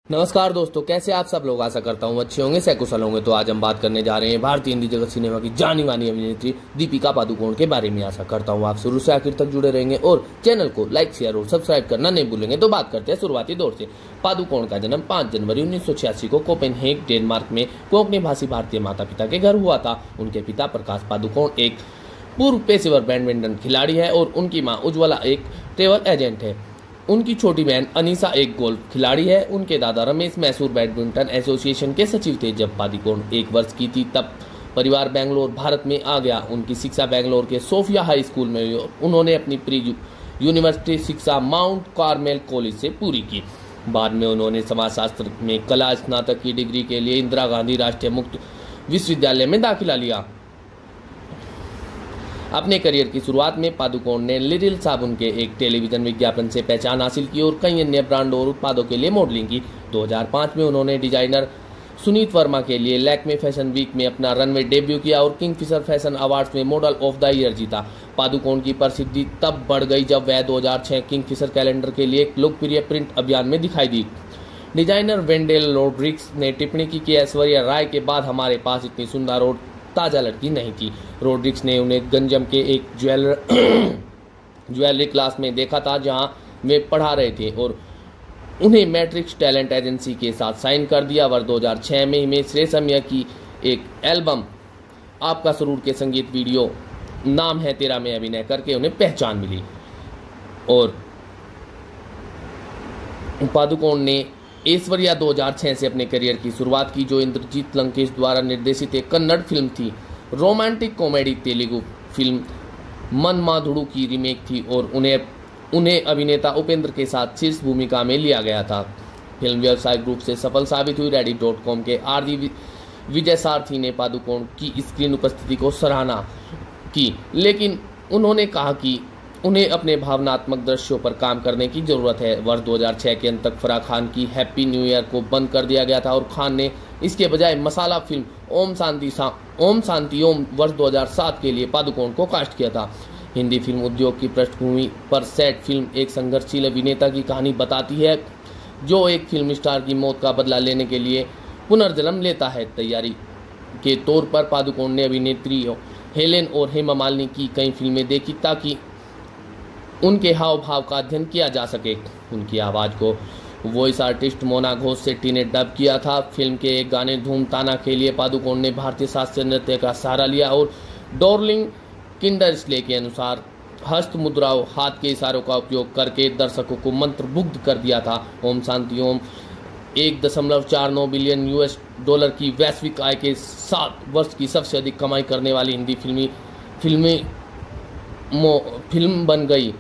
नमस्कार दोस्तों, कैसे आप सब लोग। आशा करता हूँ अच्छे होंगे, सकुशल होंगे। तो आज हम बात करने जा रहे हैं भारतीय हिंदी जगत सिनेमा की जानी मानी अभिनेत्री दीपिका पादुकोण के बारे में। आशा करता हूँ आप शुरू से आखिर तक जुड़े रहेंगे और चैनल को लाइक, शेयर और सब्सक्राइब करना नहीं भूलेंगे। तो बात करते हैं शुरुआती दौर से। पादुकोण का जन्म 5 जनवरी 1986 को कोपेनहेगन, डेनमार्क में कोंकणी भाषी भारतीय माता पिता के घर हुआ था। उनके पिता प्रकाश पादुकोण एक पूर्व पेशेवर बैडमिंटन खिलाड़ी है और उनकी माँ उज्ज्वला एक ट्रेवल एजेंट है। उनकी छोटी बहन अनीसा एक गोल्फ खिलाड़ी है। उनके दादा रमेश मैसूर बैडमिंटन एसोसिएशन के सचिव थे। जब पादुकोण 1 वर्ष की थी तब परिवार बेंगलोर भारत में आ गया। उनकी शिक्षा बेंगलोर के सोफिया हाई स्कूल में हुई। उन्होंने अपनी प्री यूनिवर्सिटी शिक्षा माउंट कार्मेल कॉलेज से पूरी की। बाद में उन्होंने समाजशास्त्र में कला स्नातक की डिग्री के लिए इंदिरा गांधी राष्ट्रीय मुक्त विश्वविद्यालय में दाखिला लिया। अपने करियर की शुरुआत में पादुकोण ने लिटिल साबुन के एक टेलीविजन विज्ञापन से पहचान हासिल की और कई अन्य ब्रांडों और उत्पादों के लिए मॉडलिंग की। 2005 में उन्होंने डिजाइनर सुनीत वर्मा के लिए लैक्मे फैशन वीक में अपना रनवे डेब्यू किया और किंगफिशर फैशन अवार्ड्स में मॉडल ऑफ द ईयर जीता। पादुकोण की प्रसिद्धि तब बढ़ गई जब वह 2006 किंगफिशर कैलेंडर के लिए एक लोकप्रिय प्रिंट अभियान में दिखाई दी। डिजाइनर वेंडेल रोड्रिग्स ने टिप्पणी की कि ऐश्वर्या राय के बाद हमारे पास इतनी सुंदर और ताजा लड़की नहीं थी। रोड्रिग्स ने उन्हें गंजम के एक ज्वेलरी क्लास में देखा था जहां वे पढ़ा रहे थे और उन्हें मैट्रिक्स टैलेंट एजेंसी के साथ साइन कर दिया। वर्ष 2006 में हिमेश रेशमिया की एक एल्बम आपका सरूर के संगीत वीडियो नाम है तेरा में अभिनय करके उन्हें पहचान मिली। और पादुकोण ने ऐश्वर्या 2006 से अपने करियर की शुरुआत की, जो इंद्रजीत लंकेश द्वारा निर्देशित एक कन्नड़ फिल्म थी। रोमांटिक कॉमेडी तेलुगु फिल्म मनमाधुडु की रीमेक थी और उन्हें अभिनेता उपेंद्र के साथ शीर्ष भूमिका में लिया गया था। फिल्म व्यावसायिक रूप से सफल साबित हुई। reddit.com के आरजी विजय सारथी ने पादुकोण की स्क्रीन उपस्थिति को सराहना की, लेकिन उन्होंने कहा कि उन्हें अपने भावनात्मक दृश्यों पर काम करने की जरूरत है। वर्ष 2006 के अंत तक फराह खान की हैप्पी न्यू ईयर को बंद कर दिया गया था और खान ने इसके बजाय मसाला फिल्म ओम शांति ओम वर्ष 2007 के लिए पादुकोण को कास्ट किया था। हिंदी फिल्म उद्योग की पृष्ठभूमि पर सेट फिल्म एक संघर्षशील अभिनेता की कहानी बताती है जो एक फिल्म स्टार की मौत का बदला लेने के लिए पुनर्जन्म लेता है। तैयारी के तौर पर पादुकोण ने अभिनेत्री हेलेन और हेमा मालिनी की कई फिल्में देखी ताकि उनके हाव भाव का अध्ययन किया जा सके। उनकी आवाज़ को वॉइस आर्टिस्ट मोना घोषसेट्टी ने डब किया था। फिल्म के एक गाने धूम ताना के लिए पादुकोण ने भारतीय शास्त्रीय नृत्य का सहारा लिया और डॉर्लिंग किंडरस्ले के अनुसार हस्त मुद्राओं, हाथ के इशारों का उपयोग करके दर्शकों को मंत्रमुग्ध कर दिया था। Om Shanti Om 1.49 billion US dollar की वैश्विक आय के 7 वर्ष की सबसे अधिक कमाई करने वाली हिंदी फिल्म बन गई।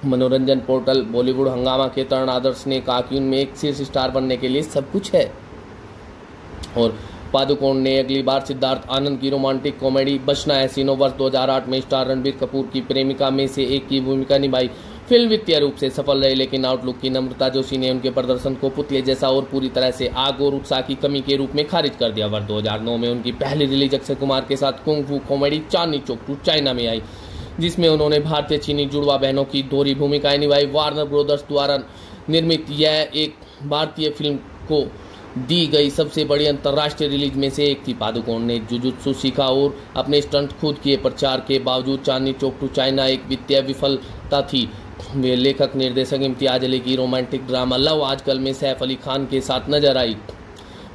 मनोरंजन पोर्टल बॉलीवुड हंगामा के तरण आदर्श ने कहा कि उनमें एक शीर्ष स्टार बनने के लिए सब कुछ है। और पादुकोण ने अगली बार सिद्धार्थ आनंद की रोमांटिक कॉमेडी बचना है सीनो वर्ष 2008 में स्टार रणबीर कपूर की प्रेमिका में से एक की भूमिका निभाई। फिल्म वित्तीय रूप से सफल रही, लेकिन आउटलुक की नम्रता जोशी ने उनके प्रदर्शन को पुतले जैसा और पूरी तरह से आग और उत्साह की कमी के रूप में खारिज कर दिया। वर्ष 2009 में उनकी पहली रिलीज अक्षय कुमार के साथ kung fu comedy Chandni Chowk to China में आई, जिसमें उन्होंने भारतीय चीनी जुड़वा बहनों की दोहरी भूमिकाएं निभाई। वार्नर ब्रदर्स द्वारा निर्मित यह एक भारतीय फिल्म को दी गई सबसे बड़ी अंतर्राष्ट्रीय रिलीज में से एक थी। पादुकोण ने जुजुत्सु सीखा और अपने स्टंट खुद किए। प्रचार के बावजूद चांदनी चौक टू चाइना एक वित्तीय विफलता थी। वे लेखक निर्देशक इम्तियाज अली की रोमांटिक ड्रामा लव आजकल में सैफ अली खान के साथ नजर आई।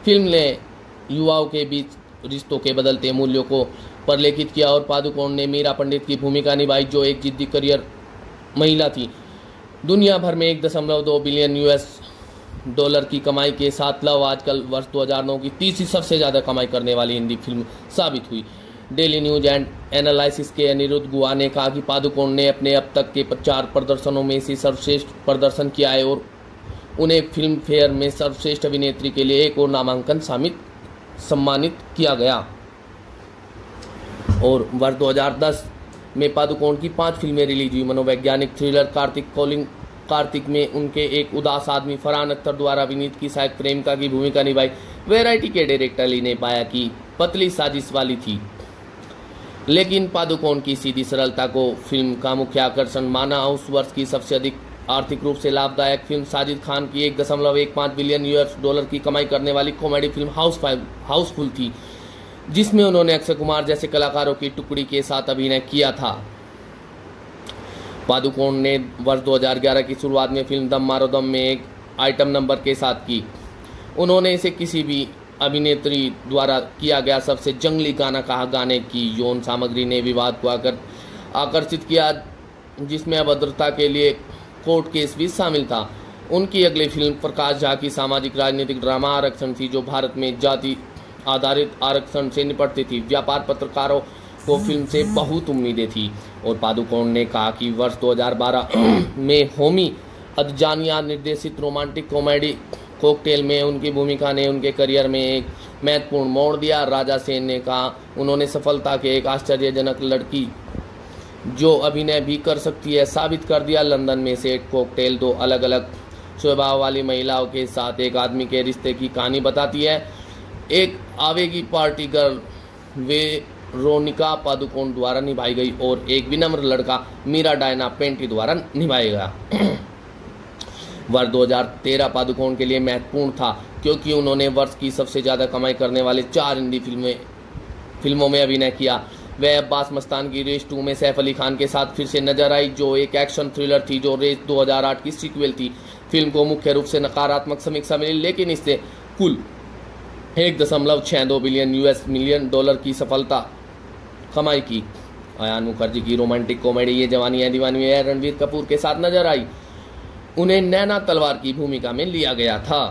फिल्म ने युवाओं के बीच रिश्तों के बदलते मूल्यों को परलेखित किया और पादुकोण ने मीरा पंडित की भूमिका निभाई, जो एक जिद्दी करियर महिला थी। दुनिया भर में 1.2 बिलियन यूएस डॉलर की कमाई के साथ लव आजकल वर्ष 2009 की तीसरी सबसे ज़्यादा कमाई करने वाली हिंदी फिल्म साबित हुई। डेली न्यूज एंड एनालिसिस के अनिरुद्ध गुहा ने कहा कि पादुकोण ने अपने अब तक के 4 प्रदर्शनों में से सर्वश्रेष्ठ प्रदर्शन किया है और उन्हें फिल्म फेयर में सर्वश्रेष्ठ अभिनेत्री के लिए एक और नामांकन सम्मानित किया गया। और वर्ष 2010 में पादुकोण की 5 फिल्में रिलीज हुई। मनोवैज्ञानिक थ्रिलर कार्तिक में उनके एक उदास आदमी फरहान अख्तर द्वारा अभिनीत की सहायक प्रेमिका की भूमिका निभाई। वैरायटी के डायरेक्टर अली ने पाया कि पतली साजिश वाली थी, लेकिन पादुकोण की सीधी सरलता को फिल्म का मुख्य आकर्षण माना। उस वर्ष की सबसे अधिक आर्थिक रूप से लाभदायक फिल्म साजिद खान की 1.15 बिलियन US डॉलर की कमाई करने वाली कॉमेडी फिल्म हाउसफुल थी, जिसमें उन्होंने अक्षय कुमार जैसे कलाकारों की टुकड़ी के साथ अभिनय किया था। पादुकोण ने वर्ष 2011 की शुरुआत में फिल्म दम मारो दम में एक आइटम नंबर के साथ की। उन्होंने इसे किसी भी अभिनेत्री द्वारा किया गया सबसे जंगली गाना कहा। गाने की यौन सामग्री ने विवाद को आकर्षित किया, जिसमें अभद्रता के लिए कोर्ट केस भी शामिल था। उनकी अगली फिल्म प्रकाश झा की सामाजिक राजनीतिक ड्रामा आरक्षण थी, जो भारत में जाति आधारित आरक्षण से निपटती थी। व्यापार पत्रकारों को फिल्म से बहुत उम्मीदें थी। और पादुकोण ने कहा कि वर्ष 2012 में होमी अदजानिया निर्देशित रोमांटिक कॉमेडी कॉकटेल में उनकी भूमिका ने उनके करियर में एक महत्वपूर्ण मोड़ दिया। राजा सेन ने कहा, उन्होंने सफलता के एक आश्चर्यजनक लड़की जो अभिनय भी कर सकती है साबित कर दिया। लंदन में सेट कॉकटेल 2 अलग अलग स्वभाव वाली महिलाओं के साथ एक आदमी के रिश्ते की कहानी बताती है। एक आवेगी पार्टी गर्ल वेरोनिका पादुकोण द्वारा निभाई गई और एक विनम्र लड़का मीरा डायना पेंटी द्वारा निभाएगा। वर्ष 2013 पादुकोण के लिए महत्वपूर्ण था, क्योंकि उन्होंने वर्ष की सबसे ज़्यादा कमाई करने वाले 4 हिंदी फिल्मों में अभिनय किया। वह अब्बास मस्तान की रेस 2 में सैफ अली खान के साथ फिर से नजर आई, जो एक एक्शन थ्रिलर थी जो रेस 2008 की सीक्वल थी। फिल्म को मुख्य रूप से नकारात्मक समीक्षा मिली, लेकिन इससे कुल 1.62 बिलियन डॉलर की सफलता कमाई की। अयान मुखर्जी की रोमांटिक कॉमेडी ये जवानी है दीवानी है रणबीर कपूर के साथ नजर आई। उन्हें नैना तलवार की भूमिका में लिया गया था।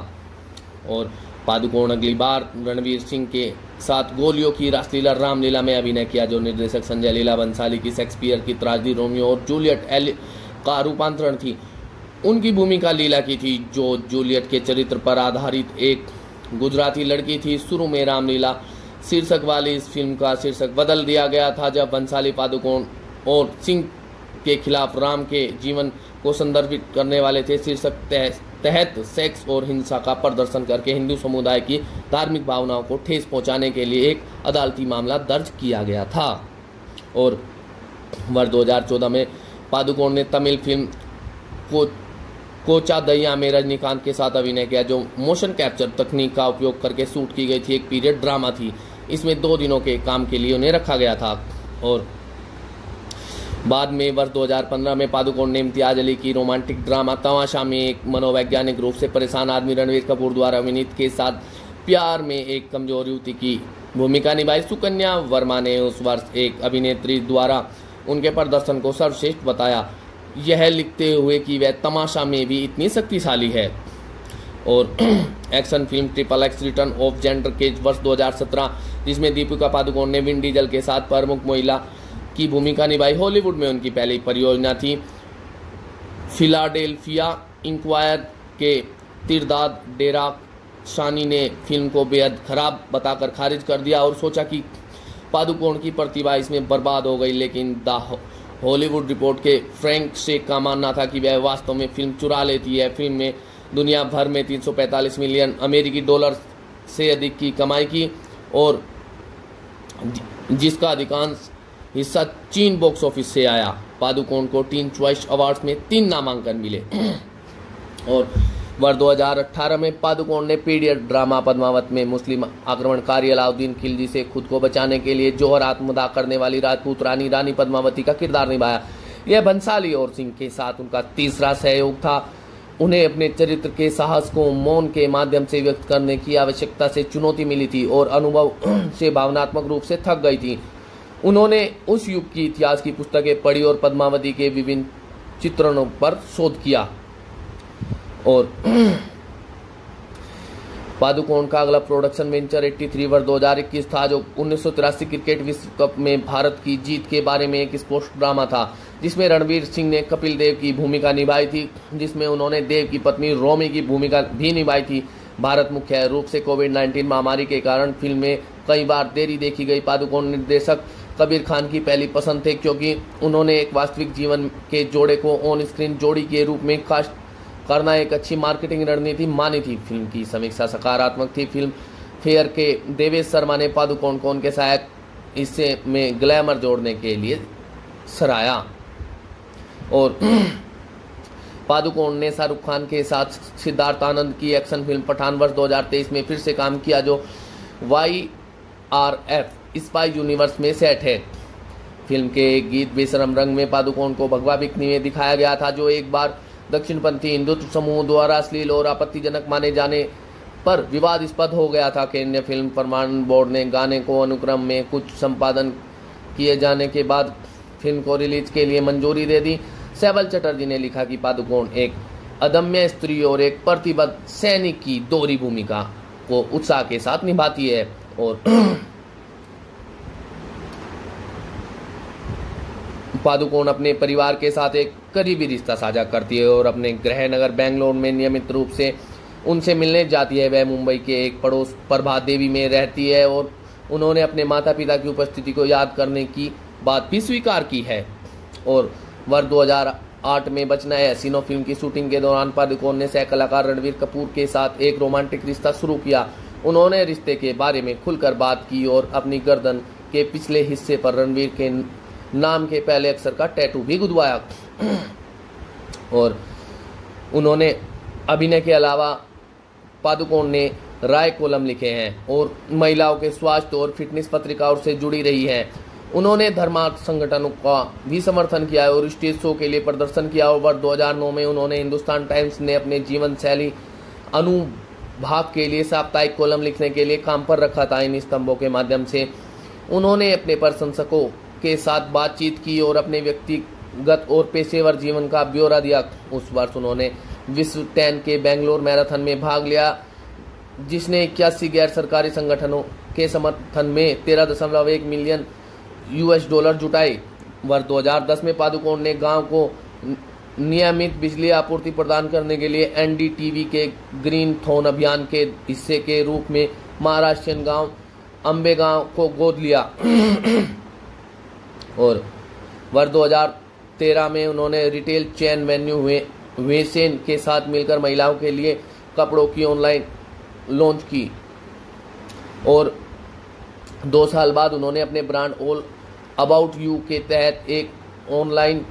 और पादुकोण अगली बार रणवीर सिंह के साथ गोलियों की रासलीला रामलीला में अभिनय किया, जो निर्देशक संजय लीला बंसाली की शेक्सपियर की त्रासदी रोमियो और जूलियट का रूपांतरण थी। उनकी भूमिका लीला की थी, जो जूलियट के चरित्र पर आधारित एक गुजराती लड़की थी। शुरू में रामलीला शीर्षक वाली इस फिल्म का शीर्षक बदल दिया गया था, जब बंसाली पादुकोण और सिंह के खिलाफ राम के जीवन को संदर्भित करने वाले थे। शीर्षक तहत सेक्स और हिंसा का प्रदर्शन करके हिंदू समुदाय की धार्मिक भावनाओं को ठेस पहुंचाने के लिए एक अदालती मामला दर्ज किया गया था। और वर्ष 2014 में पादुकोण ने तमिल फिल्म कोचा दैया में रजनीकांत के साथ अभिनय किया, जो मोशन कैप्चर तकनीक का उपयोग करके शूट की गई थी। एक पीरियड ड्रामा थी। इसमें 2 दिनों के काम के लिए उन्हें रखा गया था। और बाद में वर्ष 2015 में पादुकोण ने इम्तियाज अली की रोमांटिक ड्रामा तमाशा में एक मनोवैज्ञानिक रूप से परेशान आदमी रणवीर कपूर द्वारा अभिनीत के साथ प्यार में एक कमजोर युवती की भूमिका निभाई। सुकन्या वर्मा ने उस वर्ष एक अभिनेत्री द्वारा उनके प्रदर्शन को सर्वश्रेष्ठ बताया, यह लिखते हुए कि वह तमाशा में भी इतनी शक्तिशाली है। और action film XXX return of Xander Cage वर्ष 2017, जिसमें दीपिका पादुकोण ने विन डीजल के साथ प्रमुख महिला की भूमिका निभाई, हॉलीवुड में उनकी पहली परियोजना थी। फिलाडेल्फिया इंक्वायर के तिरदाद डेरा शानी ने फिल्म को बेहद खराब बताकर खारिज कर दिया और सोचा कि पादुकोण की प्रतिभा इसमें बर्बाद हो गई, लेकिन द हॉलीवुड रिपोर्ट के फ्रैंक शेक का मानना था कि वह वास्तव में फिल्म चुरा लेती है। फिल्म में दुनिया भर में 345 मिलियन अमेरिकी डॉलर से अधिक की कमाई की, और जिसका अधिकांश हिस्सा चीन बॉक्स ऑफिस से आया। पादुकोण को टीन चॉइस अवार्ड्स में 3 नामांकन मिले। और वर्ष 2018 में पादुकोण ने पीरियड ड्रामा पद्मावत में मुस्लिम आक्रमणकारी अलाउद्दीन खिलजी से खुद को बचाने के लिए जोहर आत्मदाह करने वाली राजपूत रानी पद्मावती का किरदार निभाया। यह बंसाली और सिंह के साथ उनका तीसरा सहयोग था। उन्हें अपने चरित्र के साहस को मौन के माध्यम से व्यक्त करने की आवश्यकता से चुनौती मिली थी और अनुभव से भावनात्मक रूप से थक गई थी। उन्होंने उस युग की इतिहास की पुस्तकें पढ़ी और पद्मावती के विभिन्न चित्रणों पर शोध किया। और पादुकोण का अगला प्रोडक्शन वेंचर 83 वर्ष 2021 था, जो 1983 क्रिकेट विश्व कप में भारत की जीत के बारे में एक स्पोर्ट्स ड्रामा था, जिसमें रणवीर सिंह ने कपिल देव की भूमिका निभाई थी, जिसमें उन्होंने देव की पत्नी रोमी की भूमिका भी निभाई थी। भारत मुख्य रूप से कोविड-19 महामारी के कारण फिल्म में कई बार देरी देखी गई। पादुकोण निर्देशक कबीर खान की पहली पसंद थे, क्योंकि उन्होंने एक वास्तविक जीवन के जोड़े को ऑन स्क्रीन जोड़ी के रूप में कास्ट करना एक अच्छी मार्केटिंग रणनीति मानी थी। फिल्म की समीक्षा सकारात्मक थी। फिल्म फेयर के देवेश शर्मा ने पादुकोण को उनके सहायक हिस्से में ग्लैमर जोड़ने के लिए सराहा। और पादुकोण ने शाहरुख खान के साथ सिद्धार्थ आनंद की एक्शन फिल्म पठान वर्ष 2023 में फिर से काम किया, जो YRF स्पाई यूनिवर्स में सेट है। फिल्म के एक गीत बेशरम रंग में पादुकोण को भगवा बिकनी में दिखाया गया था, जो एक बार दक्षिणपंथी हिंदुत्व समूह द्वारा अश्लील और आपत्तिजनक माने जाने पर विवादास्पद हो गया था। केंद्रीय फिल्म प्रमाणन बोर्ड ने गाने को अनुक्रम में कुछ संपादन किए जाने के बाद फिल्म को रिलीज के लिए मंजूरी दे दी। सैबल चटर्जी ने लिखा कि पादुकोण एक अदम्य स्त्री और एक प्रतिबद्ध सैनिक की दोहरी भूमिका को उत्साह के साथ निभाती है और पादुकोण अपने परिवार के साथ एक करीबी रिश्ता साझा करती है और अपने गृह नगर बेंगलोर में नियमित रूप से उनसे मिलने जाती है। वह मुंबई के एक पड़ोस प्रभात देवी में रहती है और उन्होंने अपने माता पिता की उपस्थिति को याद करने की बात भी स्वीकार की है। और वर्ष 2008 में बचना है हसीनो फिल्म की शूटिंग के दौरान पादुकोण ने सह कलाकार रणवीर कपूर के साथ एक रोमांटिक रिश्ता शुरू किया। उन्होंने रिश्ते के बारे में खुलकर बात की और अपनी गर्दन के पिछले हिस्से पर रणवीर के नाम के पहले अक्षर का टैटू भी गुदवाया। और उन्होंने अभिनय के अलावा पादुकोण ने राय कॉलम लिखे हैं और महिलाओं के स्वास्थ्य और फिटनेस पत्रिकाओं से जुड़ी रही हैं। उन्होंने धर्मार्थ संगठनों का भी समर्थन किया और स्टेज शो के लिए प्रदर्शन किया। और वर्ष 2009 में उन्होंने हिंदुस्तान टाइम्स ने अपने जीवन शैली अनुभाग के लिए साप्ताहिक कॉलम लिखने के लिए काम पर रखा था। इन स्तंभों के माध्यम से उन्होंने अपने प्रशंसकों के साथ बातचीत की और अपने व्यक्तिगत और पेशेवर जीवन का ब्यौरा दिया। उस वर्ष उन्होंने विश्व 10 के बेंगलोर मैराथन में भाग लिया, जिसने 81 गैर सरकारी संगठनों के समर्थन में $13.1 मिलियन जुटाए। वर्ष 2010 में पादुकोण ने गांव को नियमित बिजली आपूर्ति प्रदान करने के लिए NDTV के ग्रीन थॉन अभियान के हिस्से के रूप में महाराष्ट्रियन गांव अंबेगांव को गोद लिया। और वर्ष 2013 में उन्होंने रिटेल चेन वेन्यू वेसेन के साथ मिलकर महिलाओं के लिए कपड़ों की ऑनलाइन लॉन्च की। और 2 साल बाद उन्होंने अपने ब्रांड ऑल अबाउट यू के तहत एक ऑनलाइन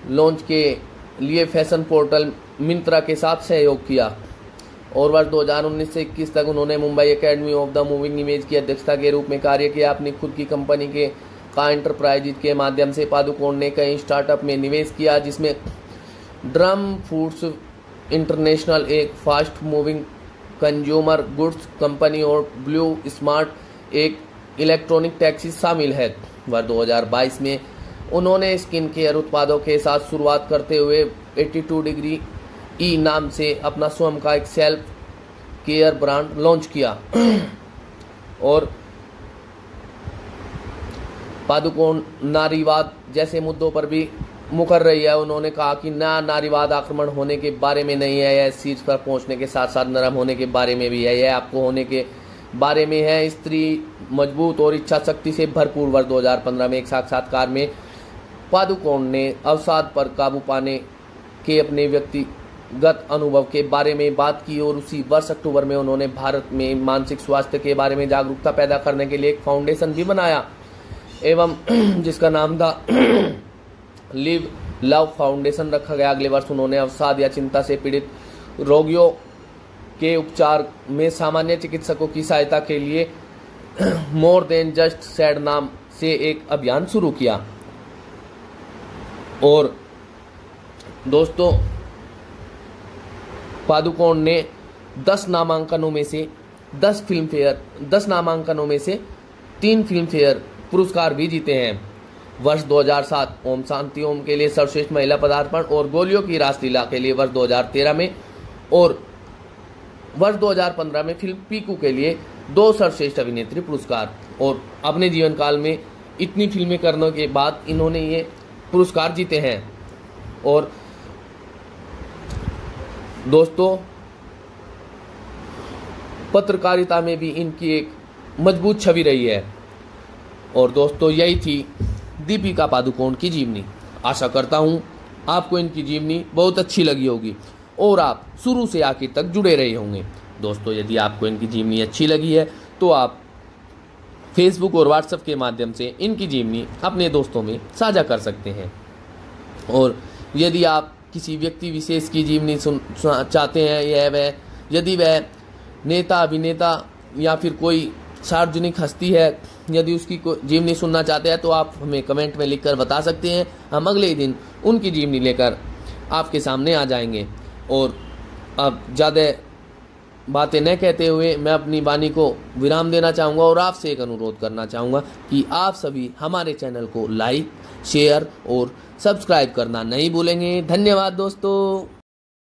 लॉन्च के लिए फैशन पोर्टल मिंत्रा के साथ सहयोग किया। और वर्ष 2019 से 21 तक उन्होंने Mumbai academy of the moving image की अध्यक्षता के रूप में कार्य किया। अपनी खुद की कंपनी के एंटरप्राइज के माध्यम से पादुकोण ने कई स्टार्टअप में निवेश किया, जिसमें ड्रम फूड्स इंटरनेशनल एक fast moving consumer goods company और ब्लू स्मार्ट एक इलेक्ट्रॉनिक टैक्सी शामिल है। वर्ष 2022 में उन्होंने स्किन केयर उत्पादों के साथ शुरुआत करते हुए 82 डिग्री ई नाम से अपना स्वयं का एक सेल्फ केयर ब्रांड लॉन्च किया। और पादुकोण नारीवाद जैसे मुद्दों पर भी मुकर रही है। उन्होंने कहा कि नारीवाद आक्रमण होने के बारे में नहीं है, यह शीर्ष पर पहुंचने के साथ साथ नरम होने के बारे में भी है, यह आपको होने के बारे में है। स्त्री मजबूत और इच्छा शक्ति से भरपूर। वर्ष 2015 में एक साक्षात्कार में पादुकोण ने अवसाद पर काबू पाने के अपने व्यक्तिगत अनुभव के बारे में बात की और उसी वर्ष अक्टूबर में उन्होंने भारत में मानसिक स्वास्थ्य के बारे में जागरूकता पैदा करने के लिए एक फाउंडेशन भी बनाया एवं जिसका नाम था लिव लव फाउंडेशन रखा गया। अगले वर्ष उन्होंने अवसाद या चिंता से पीड़ित रोगियों के उपचार में सामान्य चिकित्सकों की सहायता के लिए मोर देन जस्ट सैड नाम से एक अभियान शुरू किया। और दोस्तों, पादुकोण ने 10 नामांकनों में से 10 नामांकनों में से 3 फिल्म फेयर पुरस्कार भी जीते हैं। वर्ष 2007 ओम शांति ओम के लिए सर्वश्रेष्ठ महिला पदार्पण और गोलियों की रासलीला के लिए वर्ष 2013 में और वर्ष 2015 में फिल्म पीकू के लिए 2 सर्वश्रेष्ठ अभिनेत्री पुरस्कार। और अपने जीवन काल में इतनी फिल्में करने के बाद इन्होंने ये पुरस्कार जीते हैं। और दोस्तों, पत्रकारिता में भी इनकी एक मजबूत छवि रही है। और दोस्तों, यही थी दीपिका पादुकोण की जीवनी। आशा करता हूं आपको इनकी जीवनी बहुत अच्छी लगी होगी और आप शुरू से आखिर तक जुड़े रहे होंगे। दोस्तों, यदि आपको इनकी जीवनी अच्छी लगी है तो आप फेसबुक और व्हाट्सएप के माध्यम से इनकी जीवनी अपने दोस्तों में साझा कर सकते हैं। और यदि आप किसी व्यक्ति विशेष की जीवनी सुनना चाहते हैं, यह वह यदि वह नेता, अभिनेता या फिर कोई सार्वजनिक हस्ती है, यदि उसकी जीवनी सुनना चाहते हैं तो आप हमें कमेंट में लिखकर बता सकते हैं। हम अगले ही दिन उनकी जीवनी लेकर आपके सामने आ जाएंगे। और अब ज़्यादा बातें न कहते हुए मैं अपनी वाणी को विराम देना चाहूँगा और आपसे एक अनुरोध करना चाहूँगा कि आप सभी हमारे चैनल को लाइक, शेयर और सब्सक्राइब करना नहीं भूलेंगे। धन्यवाद दोस्तों।